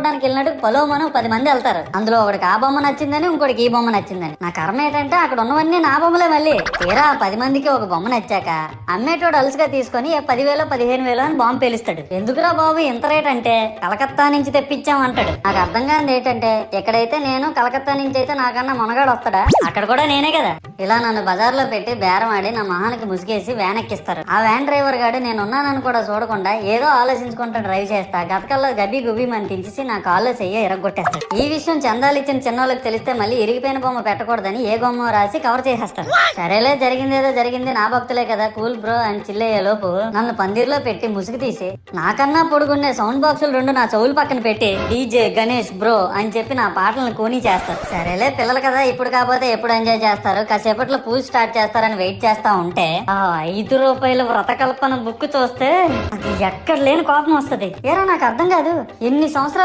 చూడడానికి వెళ్ళినట్టు పొలోమను 10 మంది వెళ్తారు. అందులో ఒకడికి ఆ బొమ్మ నచ్చిందని, ఇంకోటికి ఈ బొమ్మ నచ్చిందని. నా కర్మ ఏంటంటే అక్కడ ఉన్నవన్నీ నా బొమ్మలే. మళ్ళీ తీరా 10 మందికి ఒక బొమ్మ నచ్చాక అమ్మేటోడు అలుసుగా తీసుకొని 10,000 15,000 అని బాంబు పేలుస్తాడు. ఎందుకురా బాబు ఇంత రేట్ అంటే కలకత్తా నుంచి తెప్పించాం అంటాడు. నాకు అర్థం కానిది ఏంటంటే ఎక్కడైతే నేను కలకత్తా నుంచి అయితే నాకన్నా మొనగాడు వస్తాడా, అక్కడ కూడా నేనే కదా. ఇలా నన్ను బజార్లో పెట్టి బేరం ఆడి నా మొహానికి ముసుగేసి వ్యాన్ ఎక్కిస్తారు. ఆ వ్యాన్ డ్రైవర్ గాడు నేను ఉన్నానని కూడా చూడకుండా ఏదో ఆలోచించుకుంటూ డ్రైవ్ చేస్తా గతకల్లో గబ్బి గుబ్బి అని తించేసి నా కాల్లో చెయ్యి ఎరగొట్టేస్తాడు. ఈ విషయం చందాలు ఇచ్చిన చిన్నోళ్ళకి తెలిస్తే మళ్ళీ ఇరిగిపోయిన బొమ్మ పెట్టకూడదని ఏ బొమ్మ రాసి కవర్ చేసేస్తాడు. సరేలే జరిగిందేదో జరిగింది, నా భక్తులే కదా కూల్ బ్రో అని చిల్లయ్యే లోపు నన్ను పందిర్లో పెట్టి ముసుగు తీసి నాకన్నా పొడుగుండే సౌండ్ బాక్సులు 2 నా చెవులు పక్కన పెట్టి డీజే గణేష్ బ్రో అని చెప్పి నా పాటలను కూని చేస్తారు. సరేలే పిల్లలు కదా ఇప్పుడు కాకపోతే ఎప్పుడు ఎంజాయ్ చేస్తారు, కాసేపట్లో పూజ స్టార్ట్ చేస్తారని వెయిట్ చేస్తా ఉంటే ఆ 5 రూపాయల వ్రతకల్పన బుక్ చూస్తే అది ఎక్కడ లేని కోపం వస్తుంది. ఏరా నాకు అర్థం కాదు, ఎన్ని సంవత్సరాలు